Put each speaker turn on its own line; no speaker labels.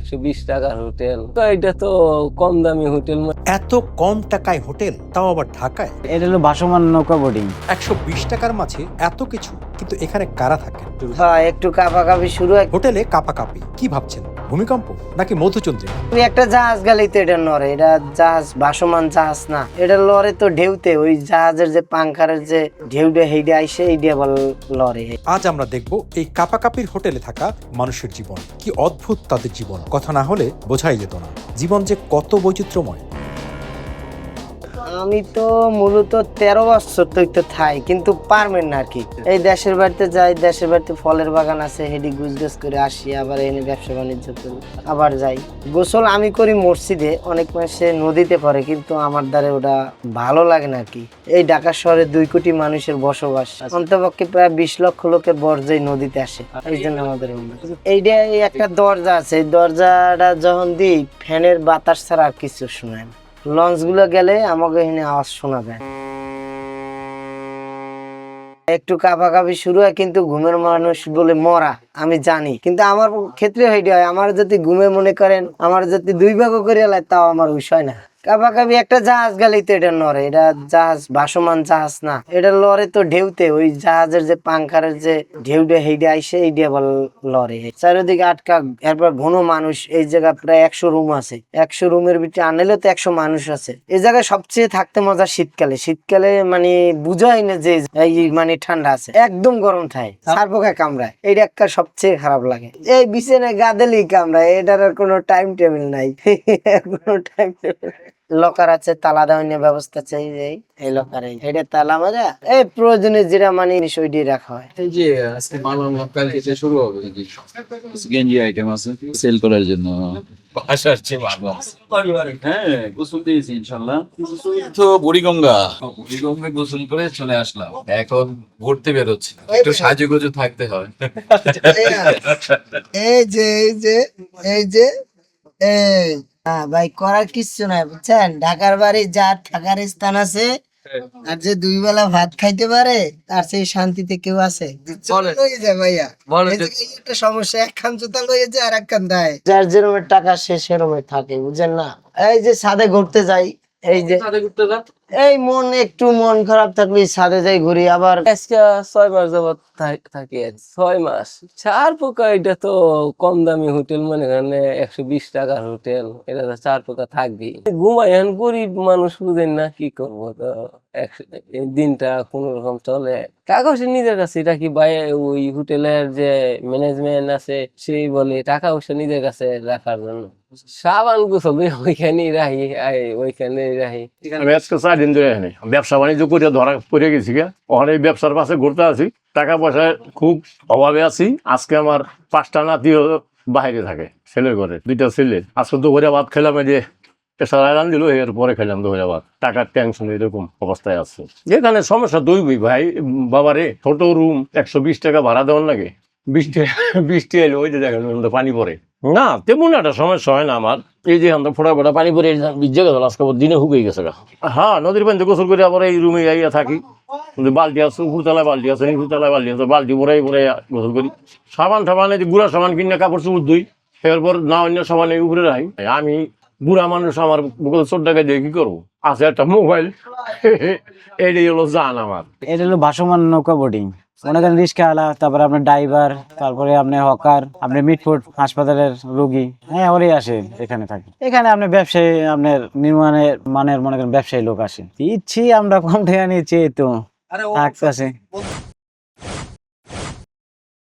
120 টাকার হোটেল, তো এটা তো কম দামি হোটেল।
এত কম টাকায় হোটেল, তাও আবার ঢাকায়।
এটা হলো ভাসমান নৌকা বোটিং।
120 টাকার মাঝে এত কিছু, কিন্তু এখানে কারা থাকেন?
হ্যাঁ, একটু কাঁপাকাঁপি শুরু হয়।
হোটেলে কাঁপাকাঁপি কি ভাবছেন? ভূমিকম্প নাকি মধুচন্দ্রিমা?
তুমি একটা জাহাজ গেলেই তো এটা নড়ে, এটা জাহাজ ভাসমান জাহাজ না, এটা লড়ে তো ঢেউতে, ওই জাহাজের যে পাংখারের যে ঢেউটা হেইডে আইসে এইটা আবার লড়ে।
আজ আমরা দেখব এই কাঁপাকাঁপির হোটেলে থাকা মানুষের জীবন, কি অদ্ভুত তাদের জীবন। কথা না হলে বোঝাই যেত না জীবন যে কত বৈচিত্র্যময়।
আমি তো মূলত 13 বছর তো থাই, কিন্তু পারবেন না আর কি। এই দেশের বাড়িতে যাই, দেশের বাড়িতে ফলের বাগান আছে, হেডি গুজগাছ করে আসি, আবার এনে ব্যবসা বাণিজ্য করি, আবার যাই। গোসল আমি করি মসজিদে, অনেক মাসে নদীতে পড়ে, কিন্তু আমার দ্বারা ওটা ভালো লাগে না আর কি। এই ঢাকা শহরে 2 কোটি মানুষের বসবাস, অন্তপক্ষে প্রায় 20 লক্ষ লোকের বর্জ্যই নদীতে আসে, এই জন্য আমাদের এইটা একটা দরজা আছে, এই দরজাটা যখন দিই ফ্যানের বাতাস ছাড়া আর কিছু শোনায় না। লঞ্চ গুলো গেলে আমাকে এখানে আওয়াজ শোনা যায়। একটু কাঁপাকাঁপি শুরু হয়, কিন্তু ঘুমের মানুষ বলে মরা আমি জানি, কিন্তু আমার ক্ষেত্রে হইতে হয়। আমার যদি ঘুমে মনে করেন আমার যদি 2 ভাগও করে এলাই, তাও আমার বিষয় না। কাঁপাকাঁপি একটা জাহাজ গেলেই তো এটা নড়ে, এটা জাহাজ ভাসমান জাহাজ না, এটা লড়ে তো ঢেউতে, ওই জাহাজের যে পাংখারের যে ঢেউটা হেইডে আইসে এইটা আবার লড়ে। চারিদিকে আটকা, এরপর ঘন মানুষ। এই জায়গা প্রায় 100 রুম আছে, 100 রুমের ভিতরে আনলে তো 100 মানুষ আছে। এই জায়গায় সবচেয়ে থাকতে মজা শীতকালে। শীতকালে মানে বুঝাই না যে এই মানে ঠান্ডা আছে, একদম গরম থাকে, সারপোকা কামড়ায়, এইটা একটা সবচেয়ে খারাপ লাগে। এই বিছানায় গাদেলি কামড়ায়, এটার আর কোনো টাইম টেবিল নাই। কোনো টাইম টেবিল। লকার আছে, তালা দেওয়ার ব্যবস্থা চাই, এই লকারে এটা তালা মারা, এই প্রয়োজনে যেটা মানে ওই দিয়ে রাখা হয়।
এই যে আজকে মাল কাল থেকে শুরু হবে, গেঞ্জি আইটেম আছে সেল করার জন্য। বাসার চেয়ে ভালো আছে। হ্যাঁ, গোসল দিয়েছি ইনশাল্লাহ। তো বুড়িগঙ্গা গোসল করে চলে আসলাম, এখন ঘুরতে বেরোচ্ছি, একটু সাজুগুজু থাকতে হয়।
এই যে এই যে এই যে এই ভাই করার কিছু নাই, বুঝছেন। ঢাকার বাড়ি যার থাকার স্থান আছে, আর যে 2 বেলা ভাত খাইতে পারে, তার সেই শান্তিতে কেউ আছে? ভাইয়া একটা সমস্যা, একখান জুতা লইয়ে যায় আর একখান দেয়, যার যেরমের টাকা সে সেরমে থাকে, বুঝছেন না। এই যে ছাদে ঘুরতে যাই, এই যে এই মন খারাপ থাকলে ছাদে যাই ঘুরি। আবার
আজকে 6 মাস যাবত থাকি। 6 মাস চার পোকা, এটা তো কম দামি হোটেল, মনে করেন 120 টাকার হোটেল, এটা তো চার পোকা থাকবি। ঘুমাই, এখন গরিব মানুষ, বুঝেন না কি করবো, তো এই দিনটা কোন রকম চলে। টাকা পয়সা নিজের কাছে, এটা কি ভাই ওই হোটেলের যে ম্যানেজমেন্ট আছে সেই বলে টাকা পয়সা নিজের কাছে রাখার জন্য সাবান গোসল ওইখানেই রাখি, ওইখানেই রাখি।
আমি আজকে 4 দিন ধরে এখানে ব্যবসা বাণিজ্য করে ধরা পড়ে গেছি, ওখানে ব্যবসার পাশে ঘুরতে আছি, টাকা পয়সায় খুব অভাবে আছি। আজকে আমার 5টা নাতি বাইরে থাকে, ছেলের ঘরে 2টা ছেলে। আজকে দুপুরে ভাত খেলাম, এই যে প্রেশার আয়রন দিল, এর পরে খেলাম দুপুরে ভাত। টাকার টেনশন এরকম অবস্থায় আছে। এখানে সমস্যা দুই ভাই বাবারে, ছোট রুম 120 টাকা ভাড়া দেওয়ার লাগে। বৃষ্টি এলে ওই যে দেখেন পানি পড়ে না, তেমন একটা সমস্যা হয় না আমার। এই যে আমরা ফোটা ফোটা পানি পরে ভিজে গেল, আজকে দিনে হুকে গেছে। হ্যাঁ, নদীর পানিতে গোসল করে আবার এই রুমে আইয়া থাকি। বালতি আছে, উপরতলায় বালতি আছে, নিচুতলায় বালতি আছে, বালতি ভরাই ভরে গোসল করি। সাবান ঠাবান, এই গুঁড়া সাবান কিনে কাপড় চুপড় ধুই, এরপর না অন্য সাবান এই উপরে রাখি। আমি বুড়া মানুষ, আমার 40 টাকা দিয়ে কি করবো? আছে একটা মোবাইল, এটাই হলো জান আমার।
এটা হলো ভাসমান নৌকা বোটিং। মনে করেন রিক্সাওয়ালা, তারপরে আপনার ড্রাইভার, তারপরে আপনার হকার, আপনার মিটফুট হাসপাতালের রোগী, হ্যাঁ ওরাই আসে এখানে থাকে। এখানে আপনার ব্যবসায়ী, আপনার নির্মাণের মানের মনে করেন ব্যবসায়ী লোক আসে। ইচ্ছি আমরা কম টাকা নিচ্ছি, তো থাকতেছে।